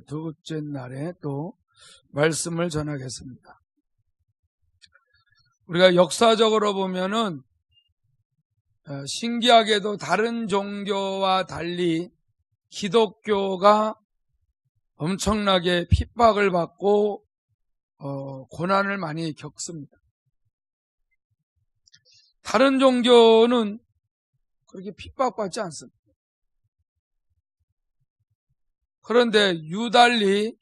둘째 날에 또 말씀을 전하겠습니다. 우리가 역사적으로 보면은 신기하게도 다른 종교와 달리 기독교가 엄청나게 핍박을 받고 고난을 많이 겪습니다. 다른 종교는 그렇게 핍박받지 않습니다. 그런데 유달리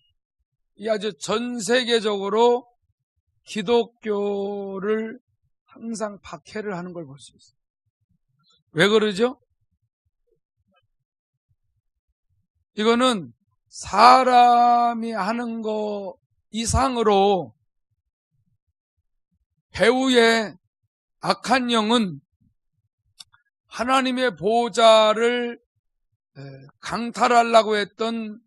이 아주 전 세계적으로 기독교를 항상 박해를 하는 걸 볼 수 있어요. 왜 그러죠? 이거는 사람이 하는 거 이상으로 배후의 악한 영은 하나님의 보좌를 강탈하려고 했던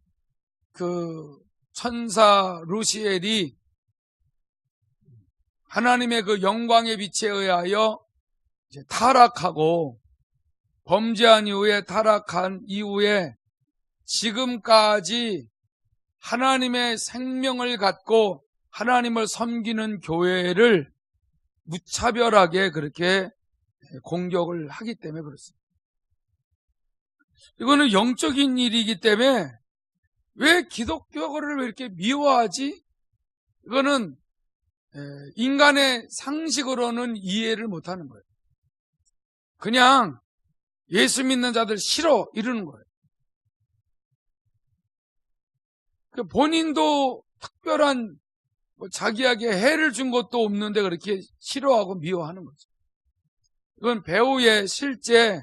그 천사 루시엘이 하나님의 그 영광의 빛에 의하여 이제 타락하고 범죄한 이후에 타락한 이후에 지금까지 하나님의 생명을 갖고 하나님을 섬기는 교회를 무차별하게 그렇게 공격을 하기 때문에 그렇습니다. 이거는 영적인 일이기 때문에 왜 기독교를 왜 이렇게 미워하지? 이거는 인간의 상식으로는 이해를 못하는 거예요. 그냥 예수 믿는 자들 싫어 이러는 거예요. 본인도 특별한 자기에게 해를 준 것도 없는데 그렇게 싫어하고 미워하는 거죠. 이건 배후에 실제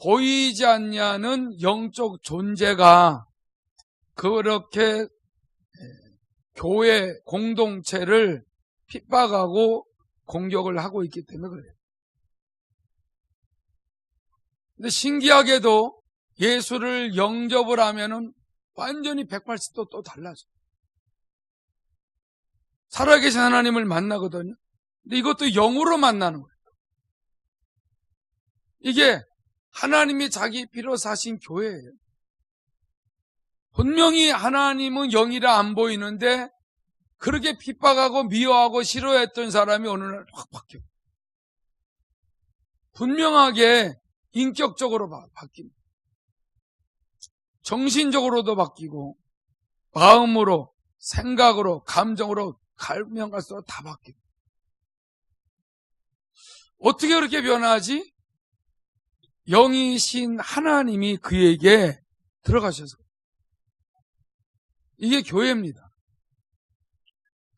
보이지 않냐는 영적 존재가 그렇게 교회 공동체를 핍박하고 공격을 하고 있기 때문에 그래요. 근데 신기하게도 예수를 영접을 하면은 완전히 180도 또 달라져요. 살아계신 하나님을 만나거든요. 근데 이것도 영으로 만나는 거예요. 이게 하나님이 자기 피로 사신 교회예요. 분명히 하나님은 영이라 안 보이는데 그렇게 핍박하고 미워하고 싫어했던 사람이 어느 날 확 바뀌어요. 분명하게 인격적으로 바뀝니다. 정신적으로도 바뀌고 마음으로, 생각으로, 감정으로 가면 갈수록 다 바뀝니다. 어떻게 그렇게 변하지? 영이신 하나님이 그에게 들어가셔서 이게 교회입니다.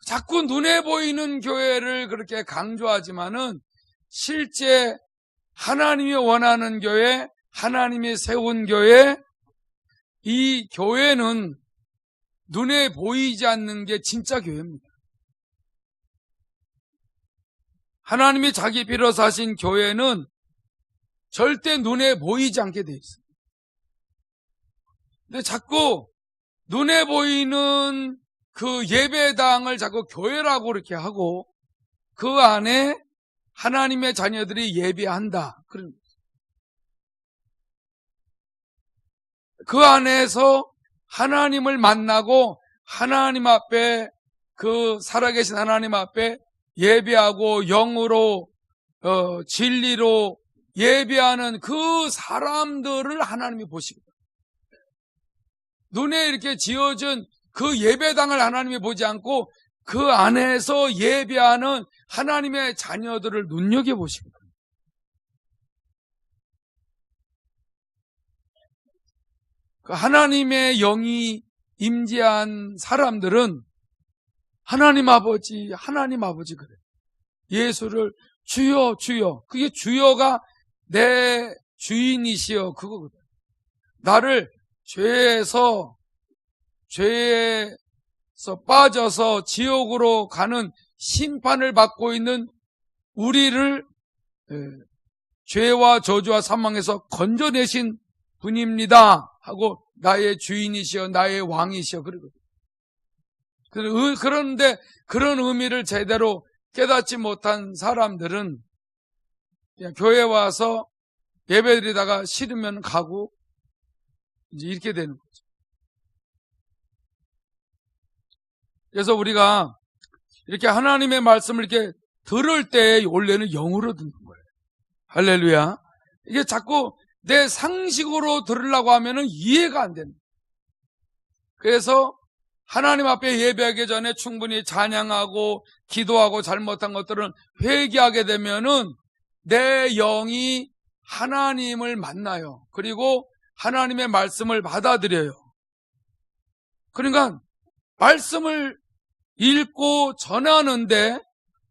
자꾸 눈에 보이는 교회를 그렇게 강조하지만은 실제 하나님이 원하는 교회, 하나님이 세운 교회, 이 교회는 눈에 보이지 않는 게 진짜 교회입니다. 하나님이 자기 피로 사신 교회는 절대 눈에 보이지 않게 돼 있어요. 근데 자꾸 눈에 보이는 그 예배당을 자꾸 교회라고 그렇게 하고 그 안에 하나님의 자녀들이 예배한다. 그 안에서 하나님을 만나고 하나님 앞에 그 살아계신 하나님 앞에 예배하고 영으로 진리로 예배하는 그 사람들을 하나님이 보시거든요. 눈에 이렇게 지어진 그 예배당을 하나님이 보지 않고 그 안에서 예배하는 하나님의 자녀들을 눈여겨보시거든요. 그 하나님의 영이 임재한 사람들은 하나님 아버지 그래요. 예수를 주여 주여, 그게 주여가 내 주인이시여 그거거든. 나를 죄에서 빠져서 지옥으로 가는 심판을 받고 있는 우리를 죄와 저주와 사망에서 건져내신 분입니다 하고 나의 주인이시여 나의 왕이시여 그러거든. 그런데 그런 의미를 제대로 깨닫지 못한 사람들은 그냥 교회 와서 예배드리다가 싫으면 가고 이제 이렇게 되는 거죠. 그래서 우리가 이렇게 하나님의 말씀을 이렇게 들을 때 원래는 영으로 듣는 거예요. 할렐루야. 이게 자꾸 내 상식으로 들으려고 하면은 이해가 안 됩니다. 그래서 하나님 앞에 예배하기 전에 충분히 찬양하고 기도하고 잘못한 것들은 회개하게 되면은 내 영이 하나님을 만나요. 그리고 하나님의 말씀을 받아들여요. 그러니까 말씀을 읽고 전하는데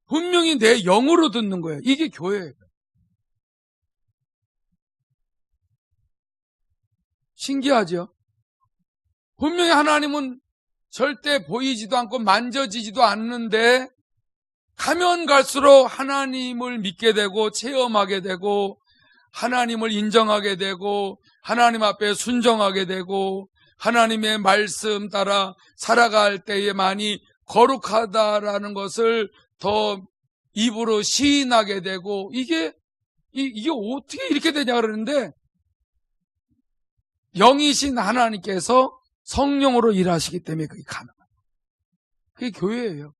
분명히 내 영으로 듣는 거예요. 이게 교회예요. 신기하죠? 분명히 하나님은 절대 보이지도 않고 만져지지도 않는데 가면 갈수록 하나님을 믿게 되고 체험하게 되고 하나님을 인정하게 되고 하나님 앞에 순종하게 되고 하나님의 말씀 따라 살아갈 때에 많이 거룩하다라는 것을 더 입으로 시인하게 되고 이게 어떻게 이렇게 되냐 그러는데 영이신 하나님께서 성령으로 일하시기 때문에 그게 가능합니다. 그게 교회예요.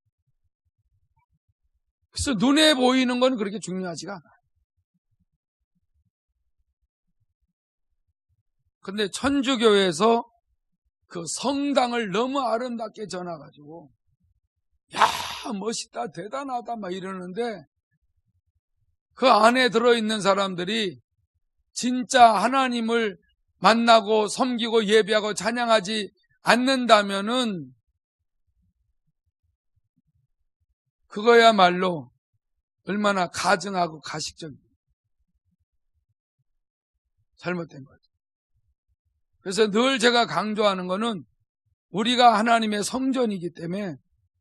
그래서 눈에 보이는 건 그렇게 중요하지가 않아요. 근데 천주교회에서 그 성당을 너무 아름답게 전해가지고 야 멋있다 대단하다 막 이러는데 그 안에 들어있는 사람들이 진짜 하나님을 만나고 섬기고 예배하고 찬양하지 않는다면은 그거야말로 얼마나 가증하고 가식적인 잘못된 거죠. 그래서 늘 제가 강조하는 거는 우리가 하나님의 성전이기 때문에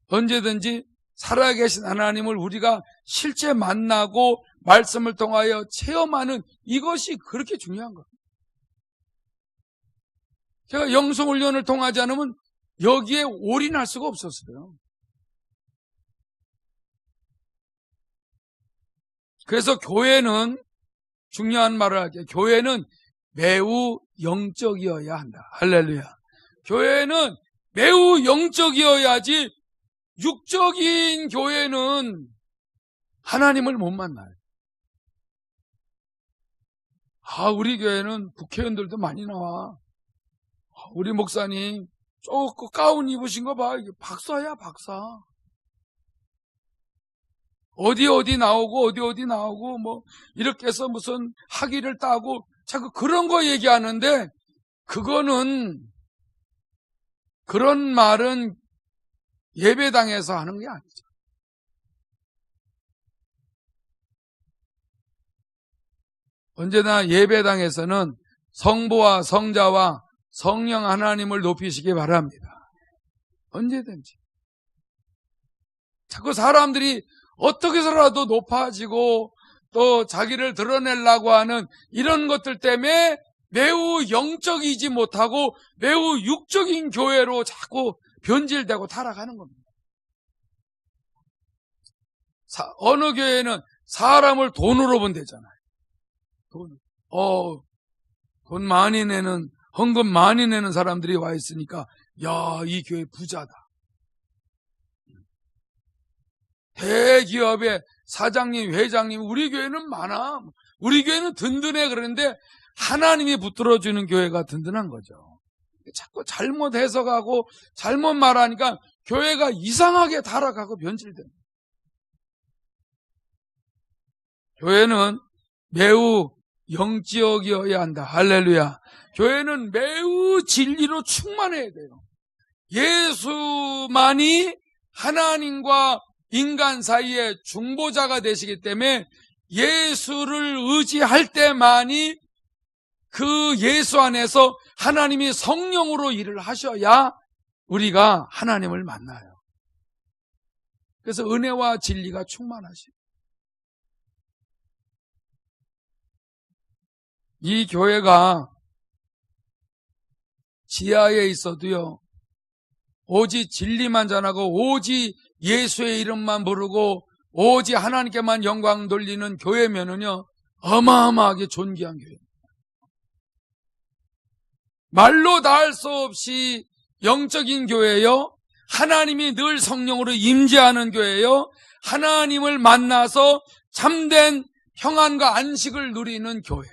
언제든지 살아계신 하나님을 우리가 실제 만나고 말씀을 통하여 체험하는 이것이 그렇게 중요한 거예요. 제가 영성훈련을 통하지 않으면 여기에 올인할 수가 없었어요. 그래서 교회는 중요한 말을 할게요. 교회는 매우 영적이어야 한다. 할렐루야. 교회는 매우 영적이어야지 육적인 교회는 하나님을 못 만나요. 우리 교회는 국회의원들도 많이 나와. 우리 목사님 조금 가운 입으신 거 봐. 이게 박사야 박사. 어디 나오고 어디 나오고 뭐 이렇게 해서 무슨 학위를 따고 자꾸 그런 거 얘기하는데 그거는 그런 말은 예배당에서 하는 게 아니죠. 언제나 예배당에서는 성부와 성자와 성령 하나님을 높이시기 바랍니다. 언제든지. 자꾸 사람들이 어떻게 해서라도 높아지고 또 자기를 드러내려고 하는 이런 것들 때문에 매우 영적이지 못하고 매우 육적인 교회로 자꾸 변질되고 타락하는 겁니다. 어느 교회는 사람을 돈으로 본대잖아요. 돈 많이 내는 헌금 많이 내는 사람들이 와 있으니까 야, 이 교회 부자다. 대기업의 사장님, 회장님, 우리 교회는 많아. 우리 교회는 든든해. 그러는데 하나님이 붙들어주는 교회가 든든한 거죠. 자꾸 잘못 해석하고 잘못 말하니까 교회가 이상하게 타락하고 변질됩니다. 교회는 매우 영적이어야 한다. 할렐루야. 교회는 매우 진리로 충만해야 돼요. 예수만이 하나님과 인간 사이의 중보자가 되시기 때문에 예수를 의지할 때만이 그 예수 안에서 하나님이 성령으로 일을 하셔야 우리가 하나님을 만나요. 그래서 은혜와 진리가 충만하시고 이 교회가 지하에 있어도요, 오직 진리만 전하고 오직 예수의 이름만 부르고 오직 하나님께만 영광 돌리는 교회면은요 어마어마하게 존귀한 교회입니다. 말로 다 할 수 없이 영적인 교회요, 하나님이 늘 성령으로 임재하는 교회요, 하나님을 만나서 참된 평안과 안식을 누리는 교회,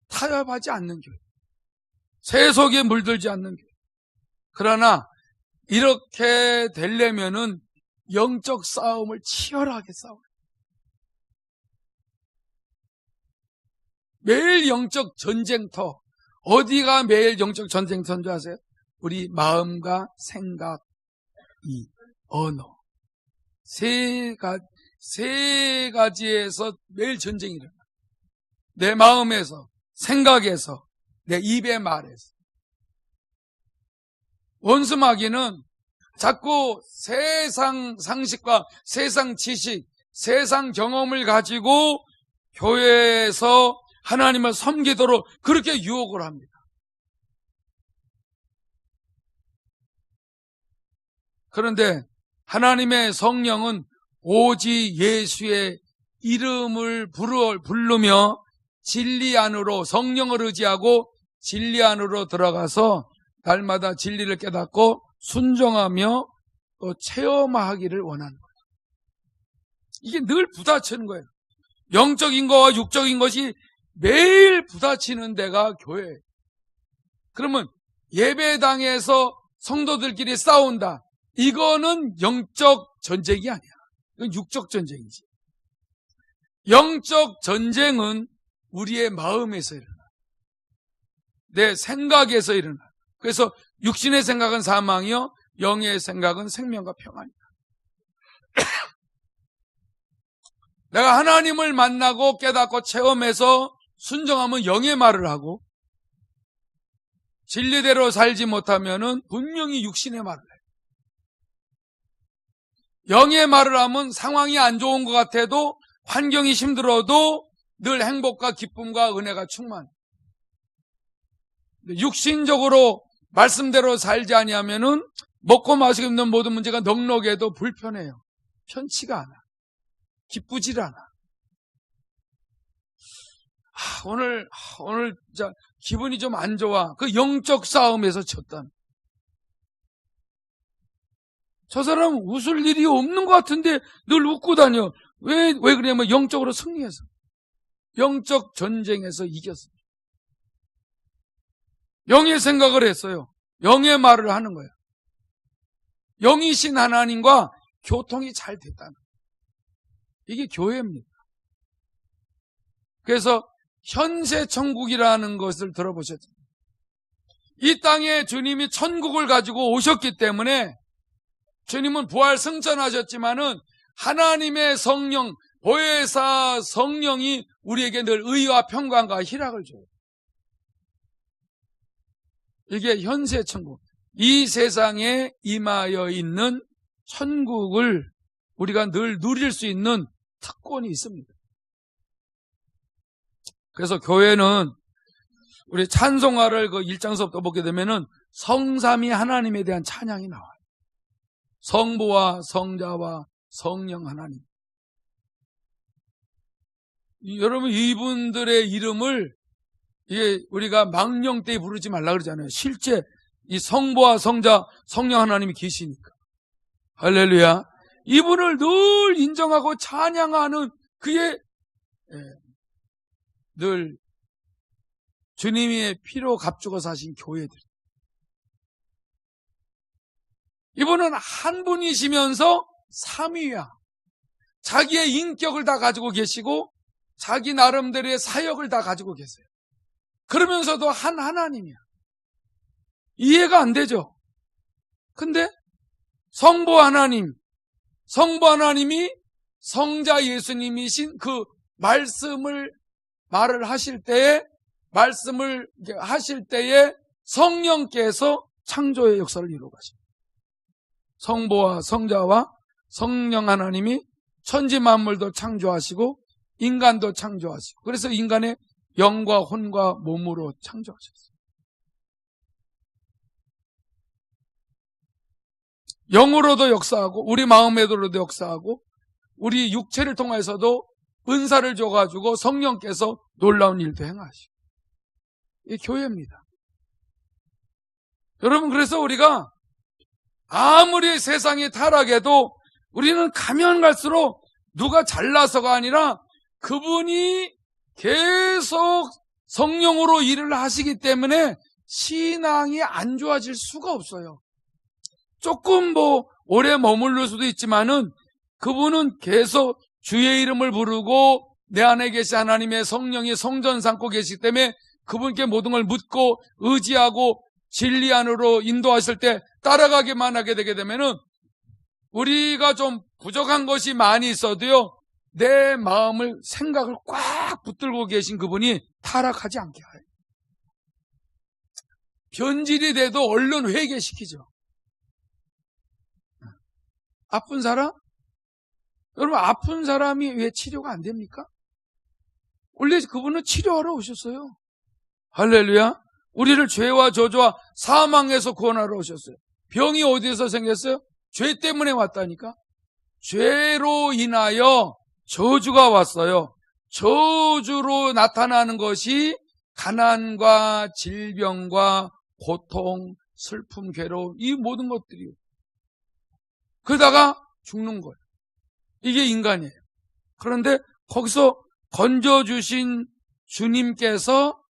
타협하지 않는 교회, 세속에 물들지 않는 교회. 그러나 이렇게 되려면은 영적 싸움을 치열하게 싸워요. 매일 영적 전쟁터. 어디가 매일 영적 전쟁터인 줄 아세요? 우리 마음과 생각, 이 언어. 세 가지에서 매일 전쟁이 일어나. 내 마음에서, 생각에서, 내 입의 말에서. 원수마귀는 자꾸 세상 상식과 세상 지식, 세상 경험을 가지고 교회에서 하나님을 섬기도록 그렇게 유혹을 합니다. 그런데 하나님의 성령은 오직 예수의 이름을 부르며 진리 안으로, 성령을 의지하고 진리 안으로 들어가서 날마다 진리를 깨닫고 순종하며 또 체험하기를 원하는 거예요. 이게 늘 부딪히는 거예요. 영적인 것과 육적인 것이 매일 부딪히는 데가 교회예요. 그러면 예배당에서 성도들끼리 싸운다. 이거는 영적 전쟁이 아니야. 이건 육적 전쟁이지. 영적 전쟁은 우리의 마음에서 일어나. 내 생각에서 일어나. 그래서 육신의 생각은 사망이요, 영의 생각은 생명과 평안이다. 내가 하나님을 만나고 깨닫고 체험해서 순종하면 영의 말을 하고, 진리대로 살지 못하면은 분명히 육신의 말을 해요. 영의 말을 하면 상황이 안 좋은 것 같아도, 환경이 힘들어도 늘 행복과 기쁨과 은혜가 충만해. 육신적으로 말씀대로 살지 아니하면은 먹고 마시고 있는 모든 문제가 넉넉해도 불편해요. 편치가 않아. 기쁘질 않아. 오늘 진짜 기분이 좀 안 좋아. 그 영적 싸움에서 졌다는. 저 사람은 웃을 일이 없는 것 같은데 늘 웃고 다녀. 왜 그러냐면 영적으로 승리해서. 영적 전쟁에서 이겼어. 영의 생각을 했어요. 영의 말을 하는 거예요. 영이신 하나님과 교통이 잘 됐다는 거예요. 이게 교회입니다. 그래서 현세 천국이라는 것을 들어보셨죠? 이 땅에 주님이 천국을 가지고 오셨기 때문에 주님은 부활 승천하셨지만은 하나님의 성령, 보혜사 성령이 우리에게 늘 의와 평강과 희락을 줘요. 이게 현세 천국, 이 세상에 임하여 있는 천국을 우리가 늘 누릴 수 있는 특권이 있습니다. 그래서 교회는 우리 찬송가를 그 1장서부터 보게 되면은 성삼위 하나님에 대한 찬양이 나와요. 성부와 성자와 성령 하나님. 여러분, 이분들의 이름을 이게 우리가 망령 때 부르지 말라 그러잖아요. 실제 이 성부와 성자, 성령 하나님이 계시니까. 할렐루야. 이분을 늘 인정하고 찬양하는 그의 늘 주님의 피로 값주고 사신 교회들. 이분은 한 분이시면서 삼위야. 자기의 인격을 다 가지고 계시고 자기 나름대로의 사역을 다 가지고 계세요. 그러면서도 한 하나님이야. 이해가 안 되죠? 근데 성부 하나님이 성자 예수님이신 그 말씀을 하실 때에 성령께서 창조의 역사를 이루어 가십니다. 성부와 성자와 성령 하나님이 천지 만물도 창조하시고 인간도 창조하시고, 그래서 인간의 영과 혼과 몸으로 창조하셨어요. 영으로도 역사하고 우리 마음에도로도 역사하고 우리 육체를 통해서도 은사를 줘가지고 성령께서 놀라운 일도 행하시고. 이게 교회입니다. 여러분, 그래서 우리가 아무리 세상이 타락해도 우리는 가면 갈수록 누가 잘나서가 아니라 그분이 계속 성령으로 일을 하시기 때문에 신앙이 안 좋아질 수가 없어요. 조금 오래 머무를 수도 있지만은 그분은 계속 주의 이름을 부르고 내 안에 계신 하나님의 성령이 성전 삼고 계시기 때문에 그분께 모든 걸 묻고 의지하고 진리 안으로 인도하실 때 따라가기만 하게 되게 되면은 우리가 좀 부족한 것이 많이 있어도요, 내 마음을, 생각을 꽉 붙들고 계신 그분이 타락하지 않게 해요. 변질이 돼도 얼른 회개시키죠. 아픈 사람? 여러분, 아픈 사람이 왜 치료가 안 됩니까? 원래 그분은 치료하러 오셨어요. 할렐루야. 우리를 죄와 저주와 사망에서 구원하러 오셨어요. 병이 어디에서 생겼어요? 죄 때문에 왔다니까. 죄로 인하여 저주가 왔어요. 저주로 나타나는 것이 가난과 질병과 고통, 슬픔, 괴로움, 이 모든 것들이요. 그러다가 죽는 거예요. 이게 인간이에요. 그런데 거기서 건져주신 주님께서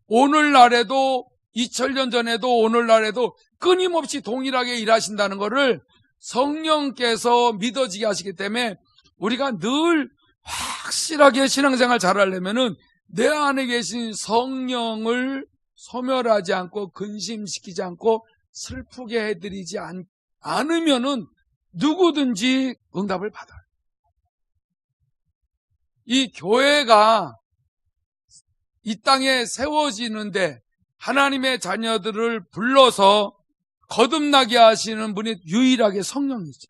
오늘날에도 2000년 전에도 오늘날에도 끊임없이 동일하게 일하신다는 것을 성령께서 믿어지게 하시기 때문에 우리가 늘 확실하게 신앙생활 잘하려면은 내 안에 계신 성령을 소멸하지 않고 근심시키지 않고 슬프게 해드리지 않으면은 누구든지 응답을 받아요. 이 교회가 이 땅에 세워지는데 하나님의 자녀들을 불러서 거듭나게 하시는 분이 유일하게 성령이죠.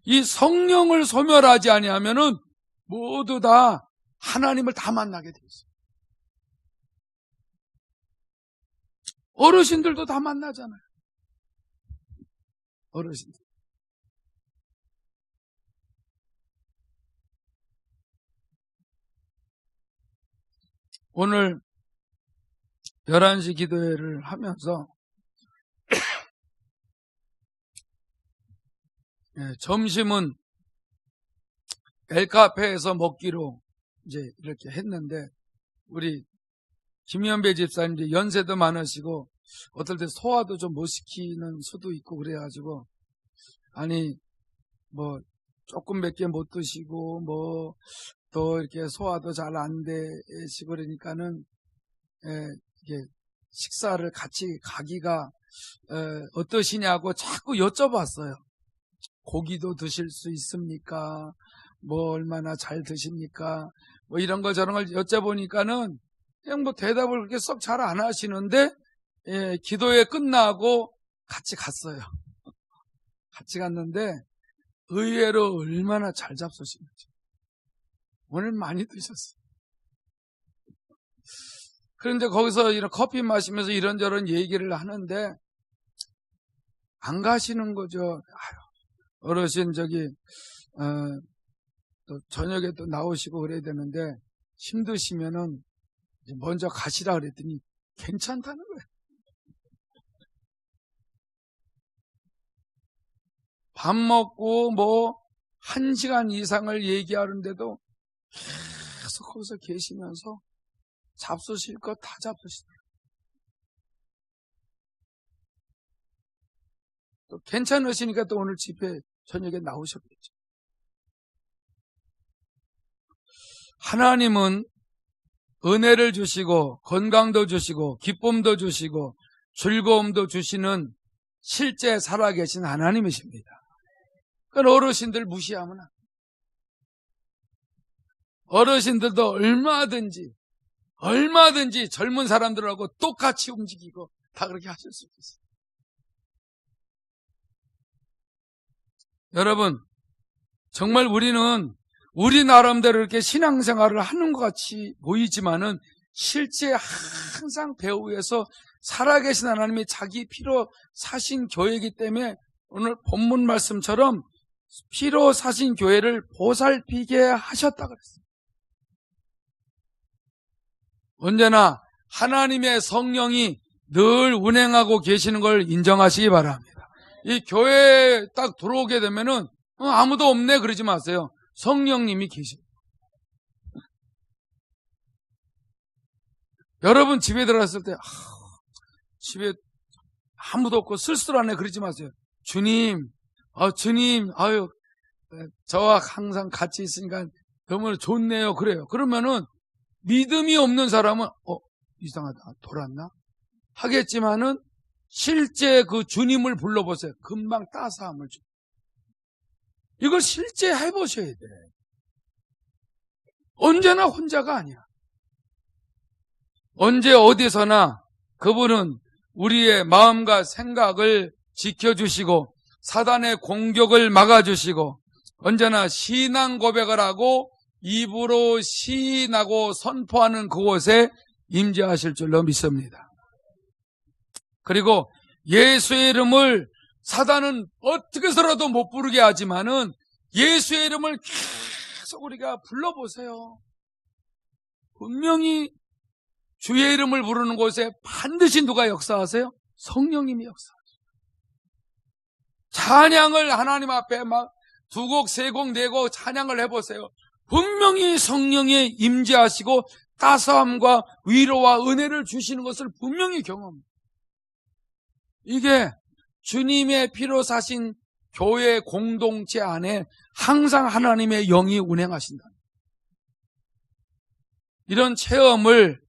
이 성령을 소멸하지 아니하면은 모두 다 하나님을 다 만나게 돼 있어요. 어르신들도 다 만나잖아요. 어르신들. 오늘 11시 기도회를 하면서 점심은 엘카페에서 먹기로 이제 이렇게 했는데 우리 김현배 집사님 연세도 많으시고 어떨 때 소화도 좀 못 시키는 수도 있고 그래가지고 아니 조금밖에 못 드시고 또 이렇게 소화도 잘 안 되시고 그러니까는 이게 식사를 같이 가기가 어떠시냐고 자꾸 여쭤봤어요. 고기도 드실 수 있습니까? 얼마나 잘 드십니까? 이런 거 저런 걸 여쭤보니까는 그냥 대답을 그렇게 썩 잘 안 하시는데 기도회 끝나고 같이 갔어요. 같이 갔는데 의외로 얼마나 잘 잡수시는지. 오늘 많이 드셨어요. 그런데 거기서 이런 커피 마시면서 이런저런 얘기를 하는데 안 가시는 거죠. 아유, 어르신 또 저녁에 또 나오시고 그래야 되는데 힘드시면은 먼저 가시라 그랬더니 괜찮다는 거예요. 밥 먹고 1시간 이상을 얘기하는데도 계속 거기서 계시면서 잡수실 거 다 잡수시더라고요. 또 괜찮으시니까 또 오늘 집회 저녁에 나오셨겠죠. 하나님은 은혜를 주시고 건강도 주시고 기쁨도 주시고 즐거움도 주시는 실제 살아계신 하나님이십니다. 그건 어르신들 무시하면 안 돼요. 어르신들도 얼마든지 젊은 사람들하고 똑같이 움직이고 다 그렇게 하실 수 있어요. 여러분, 정말 우리는 우리 나름대로 이렇게 신앙생활을 하는 것 같이 보이지만은 실제 항상 배후에서 살아계신 하나님이 자기 피로 사신 교회이기 때문에 오늘 본문 말씀처럼 피로 사신 교회를 보살피게 하셨다 그랬어요. 언제나 하나님의 성령이 늘 운행하고 계시는 걸 인정하시기 바랍니다. 이 교회에 딱 들어오게 되면은 아무도 없네 그러지 마세요. 성령님이 계십니다. 여러분 집에 들어갔을 때 집에 아무도 없고 쓸쓸하네 그러지 마세요. 주님, 주님, 저와 항상 같이 있으니까 너무 좋네요. 그래요. 그러면은 믿음이 없는 사람은 이상하다, 돌았나? 하겠지만은 실제 그 주님을 불러보세요. 금방 따스함을 줘. 이걸 실제 해보셔야 돼. 언제나 혼자가 아니야. 언제 어디서나 그분은 우리의 마음과 생각을 지켜주시고 사단의 공격을 막아주시고 언제나 신앙 고백을 하고 입으로 시인하고 선포하는 그곳에 임재하실 줄로 믿습니다. 그리고 예수의 이름을 사단은 어떻게 해서라도 못 부르게 하지만은 예수의 이름을 계속 우리가 불러보세요. 분명히 주의 이름을 부르는 곳에 반드시 누가 역사하세요? 성령님이 역사하세요. 찬양을 하나님 앞에 막 두 곡, 세 곡, 네 곡 찬양을 해보세요. 분명히 성령이 임재하시고 따스함과 위로와 은혜를 주시는 것을 분명히 경험합니다. 이게 주님의 피로 사신 교회 공동체 안에 항상 하나님의 영이 운행하신다. 이런 체험을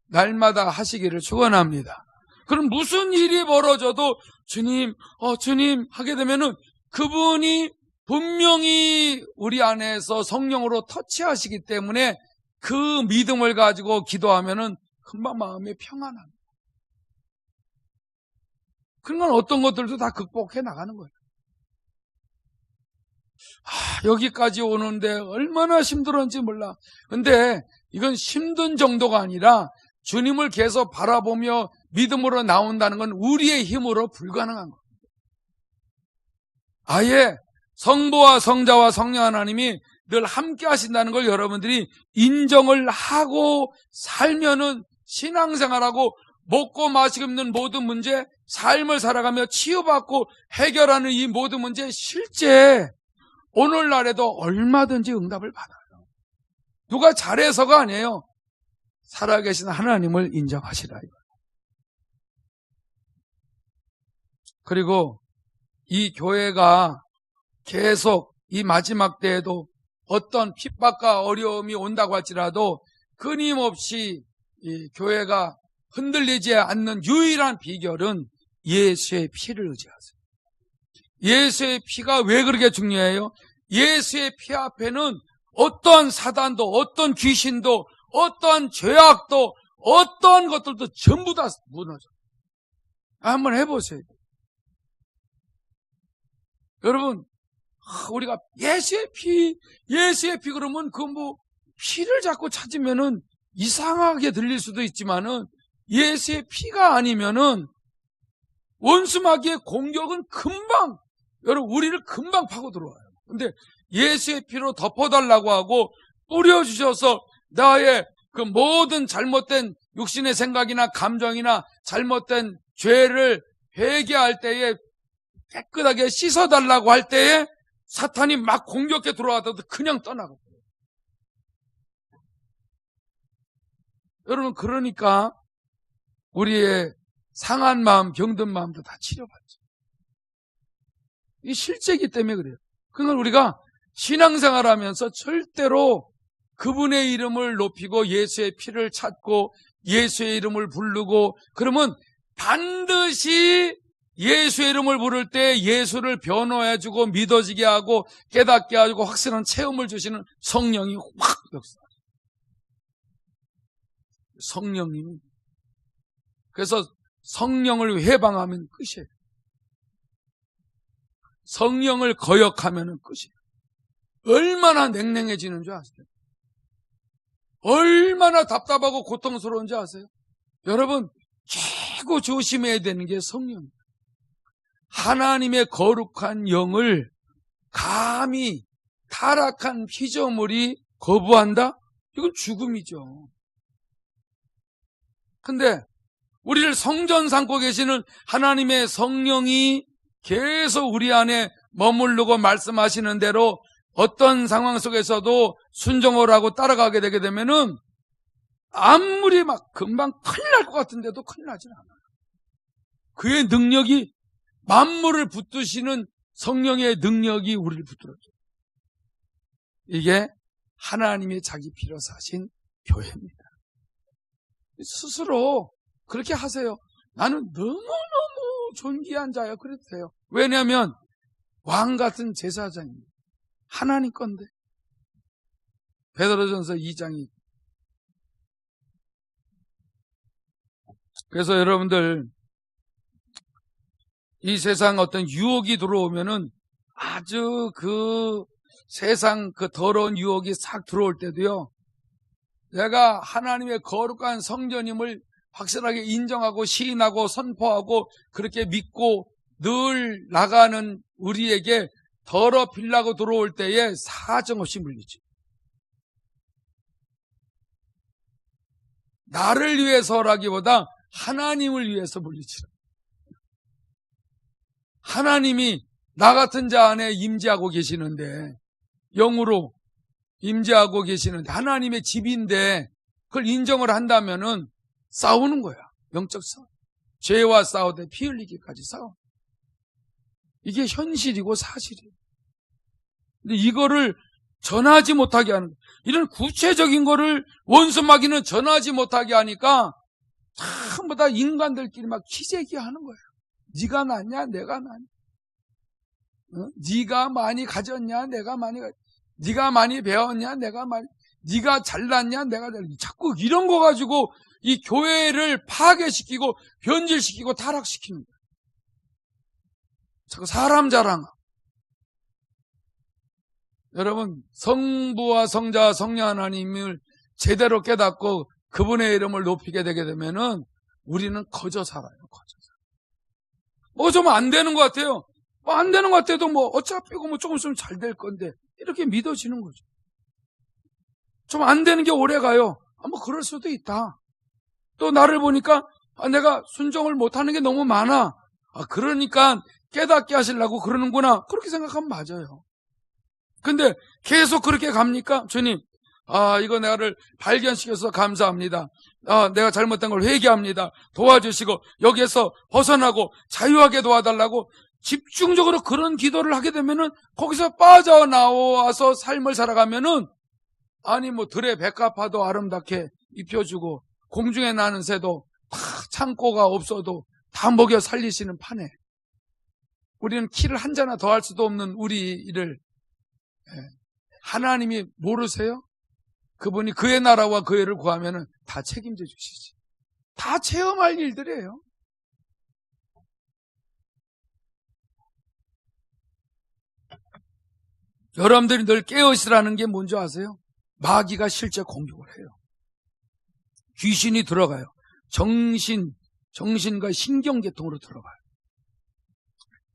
날마다 하시기를 축원합니다. 그럼 무슨 일이 벌어져도 주님, 주님 하게 되면은 그분이 분명히 우리 안에서 성령으로 터치하시기 때문에 그 믿음을 가지고 기도하면은 금방 마음이 평안합니다. 그런 건 어떤 것들도 다 극복해 나가는 거예요. 여기까지 오는데 얼마나 힘들었는지 몰라. 근데 이건 힘든 정도가 아니라 주님을 계속 바라보며 믿음으로 나온다는 건 우리의 힘으로 불가능한 거예요. 아예 성부와 성자와 성령 하나님이 늘 함께 하신다는 걸 여러분들이 인정을 하고 살면은 신앙생활하고 먹고 마시고 입는 모든 문제, 삶을 살아가며 치유받고 해결하는 이 모든 문제 실제 오늘날에도 얼마든지 응답을 받아요. 누가 잘해서가 아니에요. 살아계신 하나님을 인정하시라. 그리고 이 교회가 계속 이 마지막 때에도 어떤 핍박과 어려움이 온다고 할지라도 끊임없이 이 교회가 흔들리지 않는 유일한 비결은 예수의 피를 의지하세요. 예수의 피가 왜 그렇게 중요해요? 예수의 피 앞에는 어떠한 사단도 어떤 귀신도 어떠한 죄악도 어떠한 것들도 전부 다 무너져요. 한번 해보세요. 여러분 우리가 예수의 피 그러면 그 피를 자꾸 찾으면은 이상하게 들릴 수도 있지만은 예수의 피가 아니면은 원수마귀의 공격은 금방 여러분 우리를 금방 파고 들어와요. 근데 예수의 피로 덮어달라고 하고 뿌려주셔서 나의 그 모든 잘못된 육신의 생각이나 감정이나 잘못된 죄를 회개할 때에 깨끗하게 씻어달라고 할 때에 사탄이 막 공격해 들어와도 그냥 떠나고. 여러분 그러니까 우리의 상한 마음, 병든 마음도 다 치료받죠. 이 실제이기 때문에 그래요. 그걸 우리가 신앙생활하면서 절대로 그분의 이름을 높이고 예수의 피를 찾고 예수의 이름을 부르고 그러면 반드시 예수의 이름을 부를 때 예수를 변호해주고 믿어지게 하고 깨닫게 하고 확실한 체험을 주시는 성령이 확 역사해요. 성령님이. 그래서 성령을 회방하면 끝이에요. 성령을 거역하면 끝이에요. 얼마나 냉랭해지는 줄 아세요? 얼마나 답답하고 고통스러운지 아세요? 여러분 최고 조심해야 되는 게 성령입니다. 하나님의 거룩한 영을 감히 타락한 피조물이 거부한다? 이건 죽음이죠. 근데 우리를 성전 삼고 계시는 하나님의 성령이 계속 우리 안에 머무르고 말씀하시는 대로 어떤 상황 속에서도 순종을 하고 따라가게 되게 되면은 아무리 막 금방 큰일 날 것 같은데도 큰일 나진 않아요. 그의 능력이 만물을 붙드시는 성령의 능력이 우리를 붙들어줘요. 이게 하나님이 자기 피로 사신 교회입니다. 스스로 그렇게 하세요. 나는 너무너무 존귀한 자야. 그래도 돼요. 왜냐하면 왕 같은 제사장입니다. 하나님 건데. 베드로전서 2장이. 그래서 여러분들 이 세상 어떤 유혹이 들어오면은 아주 그 세상 그 더러운 유혹이 싹 들어올 때도요, 내가 하나님의 거룩한 성전임을 확실하게 인정하고 시인하고 선포하고 그렇게 믿고 늘 나가는 우리에게 더럽히려고 들어올 때에 사정없이 물리죠. 나를 위해서라기보다 하나님을 위해서 물리치라. 하나님이 나 같은 자 안에 임재하고 계시는데, 영으로 임재하고 계시는데 하나님의 집인데 그걸 인정을 한다면은 싸우는 거야. 영적 싸움. 죄와 싸우되 피 흘리기까지 싸움. 이게 현실이고 사실이에요. 근데 이거를 전하지 못하게 하는, 이런 구체적인 거를 원수마귀는 전하지 못하게 하니까 전부 다 인간들끼리 막 키재기하는 거예요. 네가 낫냐 내가 낫냐, 네가 많이 가졌냐 내가 많이 가졌냐, 네가 많이 배웠냐 내가 많이, 네가 잘났냐 내가 잘났냐, 자꾸 이런 거 가지고 이 교회를 파괴시키고 변질시키고 타락시키는 거예요. 자꾸 사람 자랑. 여러분, 성부와 성자와 성령 하나님을 제대로 깨닫고 그분의 이름을 높이게 되게 되면은 우리는 거저 살아요. 거저 살아요. 좀 안 되는 것 같아요. 안 되는 것 같아도 어차피 조금 있으면 잘 될 건데, 이렇게 믿어지는 거죠. 좀 안 되는 게 오래 가요. 그럴 수도 있다. 또 나를 보니까 내가 순종을 못하는 게 너무 많아. 그러니까 깨닫게 하시려고 그러는구나. 그렇게 생각하면 맞아요. 근데 계속 그렇게 갑니까? 주님, 이거 내가를 발견시켜서 감사합니다. 내가 잘못된 걸 회개합니다. 도와주시고 여기에서 벗어나고 자유하게 도와달라고 집중적으로 그런 기도를 하게 되면은 거기서 빠져나와서 삶을 살아가면은 들에 백합화도 아름답게 입혀주고 공중에 나는 새도 다 창고가 없어도 다 먹여 살리시는 판에 우리는 키를 한 자나 더 할 수도 없는 우리를 하나님이 모르세요? 그분이 그의 나라와 그의 를 구하면은 다 책임져 주시지. 다 체험할 일들이에요. 여러분들이 늘 깨어있으라는 게 뭔지 아세요? 마귀가 실제 공격을 해요. 귀신이 들어가요. 정신과 신경계통으로 들어가요.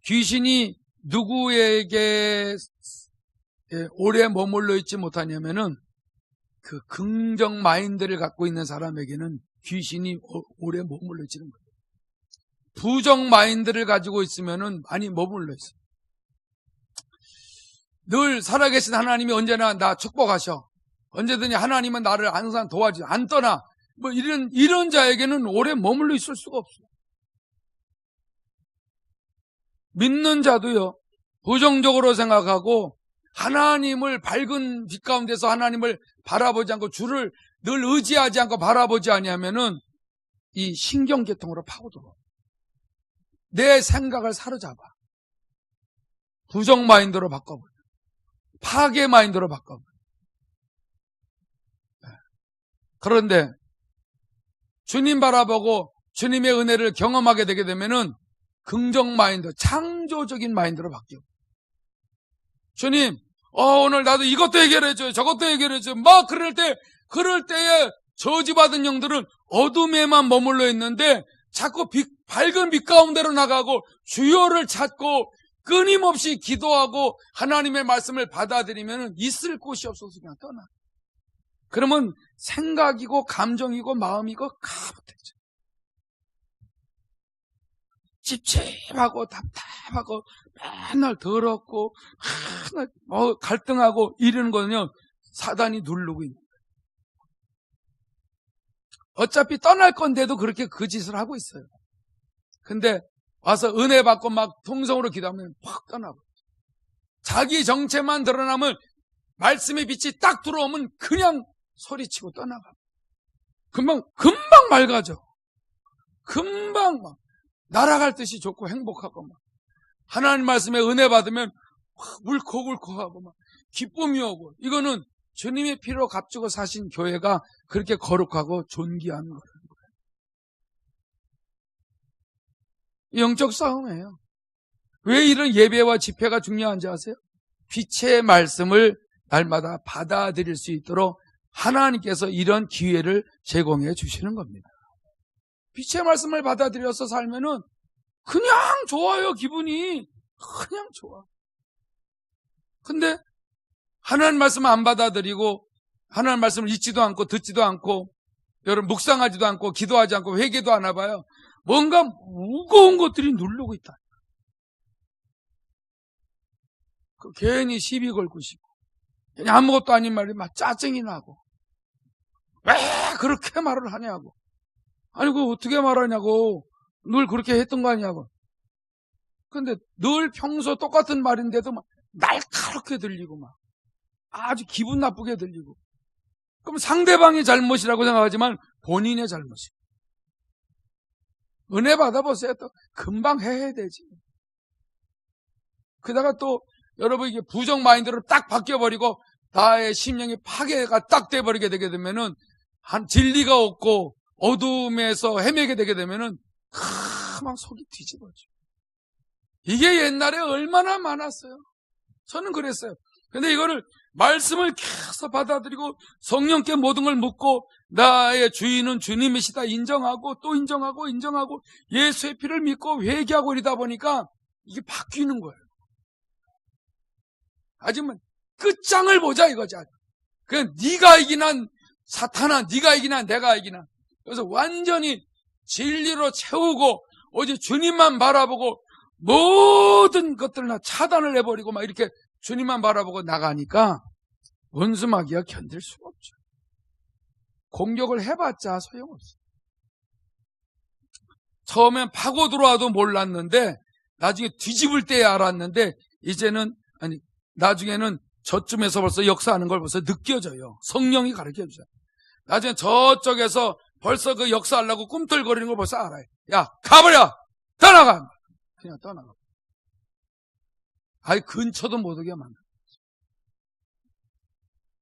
귀신이 누구에게 오래 머물러 있지 못하냐면은 그 긍정 마인드를 갖고 있는 사람에게는 귀신이 오래 머물러 있지는 거예요. 부정 마인드를 가지고 있으면은 많이 머물러 있어요. 늘 살아계신 하나님이 언제나 나 축복하셔. 언제든지 하나님은 나를 항상 도와줘. 안 떠나. 이런 자에게는 오래 머물러 있을 수가 없어요. 믿는 자도요, 부정적으로 생각하고 하나님을 밝은 빛 가운데서 하나님을 바라보지 않고 주를 늘 의지하지 않고 바라보지 아니하면은 이 신경계통으로 파고들어. 내 생각을 사로잡아. 부정 마인드로 바꿔버려. 파괴 마인드로 바꿔버려. 그런데 주님 바라보고 주님의 은혜를 경험하게 되게 되면은 긍정 마인드, 창조적인 마인드로 바뀌어. 주님, 오늘 나도 이것도 해결해줘요. 저것도 해결해줘요. 그럴 때에 저주받은 영들은 어둠에만 머물러 있는데 자꾸 밝은 빛 가운데로 나가고 주여를 찾고 끊임없이 기도하고 하나님의 말씀을 받아들이면 있을 곳이 없어서 그냥 떠나. 그러면 생각이고 감정이고 마음이고 가부되죠. 찝찝하고 답답하고 맨날 더럽고 맨날 갈등하고 이러는 거는요, 사단이 누르고 있는 거예요. 어차피 떠날 건데도 그렇게 그 짓을 하고 있어요. 근데 와서 은혜 받고 막 통성으로 기도하면 확 떠나고, 자기 정체만 드러나면 말씀의 빛이 딱 들어오면 그냥 소리치고 떠나가. 금방 맑아져. 금방 막 날아갈 듯이 좋고 행복하고, 막 하나님 말씀에 은혜 받으면 울컥울컥하고 막 기쁨이 오고. 이거는 주님의 피로 값주고 사신 교회가 그렇게 거룩하고 존귀한 거예요. 영적 싸움이에요. 왜 이런 예배와 집회가 중요한지 아세요? 빛의 말씀을 날마다 받아들일 수 있도록 하나님께서 이런 기회를 제공해 주시는 겁니다. 빛의 말씀을 받아들여서 살면은 그냥 좋아요, 기분이. 그냥 좋아. 근데 하나님 말씀 안 받아들이고 하나님 말씀을 읽지도 않고 듣지도 않고 여러분 묵상하지도 않고 기도하지 않고 회개도 안 해봐요. 뭔가 무거운 것들이 누르고 있다. 괜히 시비 걸고 싶고, 괜히 아무것도 아닌 말이 막 짜증이 나고, 왜 그렇게 말을 하냐고. 아니, 그거 어떻게 말하냐고. 늘 그렇게 했던 거 아니냐고. 근데 늘 평소 똑같은 말인데도 막 날카롭게 들리고, 막 아주 기분 나쁘게 들리고. 그럼 상대방의 잘못이라고 생각하지만 본인의 잘못이고. 은혜 받아보세요. 또 금방 해야 되지. 그다가 또 여러분 이게 부정 마인드로 딱 바뀌어버리고 나의 심령이 파괴가 딱 돼버리게 되게 되면은 한 진리가 없고 어둠에서 헤매게 되게 되면은 막 속이 뒤집어져. 이게 옛날에 얼마나 많았어요. 저는 그랬어요. 근데 이거를 말씀을 계속 받아들이고 성령께 모든 걸 묻고 나의 주인은 주님이시다 인정하고 또 인정하고 예수의 피를 믿고 회개하고 이러다 보니까 이게 바뀌는 거예요. 하지만 끝장을 보자 이거지. 그냥 네가 이기나 사탄아, 네가 이기나 내가 이기나. 그래서 완전히 진리로 채우고 오직 주님만 바라보고 모든 것들을 다 차단을 해버리고 막 이렇게 주님만 바라보고 나가니까 원수마귀가 견딜 수가 없죠. 공격을 해봤자 소용없어요. 처음엔 파고 들어와도 몰랐는데 나중에 뒤집을 때에 알았는데 이제는 나중에는 저쯤에서 벌써 역사하는 걸 벌써 느껴져요. 성령이 가르쳐주죠. 나중에 저쪽에서 벌써 그 역사하려고 꿈틀거리는 걸 벌써 알아요. 야, 가버려! 떠나가! 그냥 떠나가. 아예 근처도 못 오게 만들어.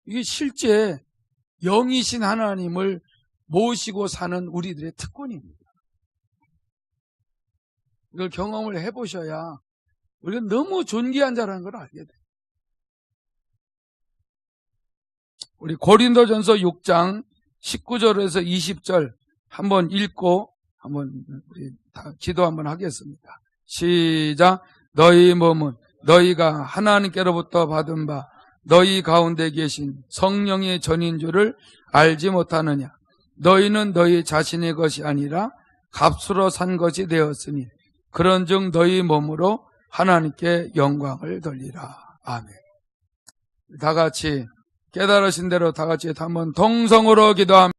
이게 실제 영이신 하나님을 모시고 사는 우리들의 특권입니다. 이걸 경험을 해보셔야 우리가 너무 존귀한 자라는 걸 알게 돼요. 우리 고린도전서 6장 19절에서 20절 한번 읽고 한번 우리 다 기도 한번 하겠습니다. 시작. 너희 몸은 너희가 하나님께로부터 받은 바 너희 가운데 계신 성령의 전인 줄을 알지 못하느냐. 너희는 너희 자신의 것이 아니라 값으로 산 것이 되었으니 그런즉 너희 몸으로 하나님께 영광을 돌리라. 아멘. 다 같이 깨달으신 대로 다 같이 한번 동성으로 기도합니다.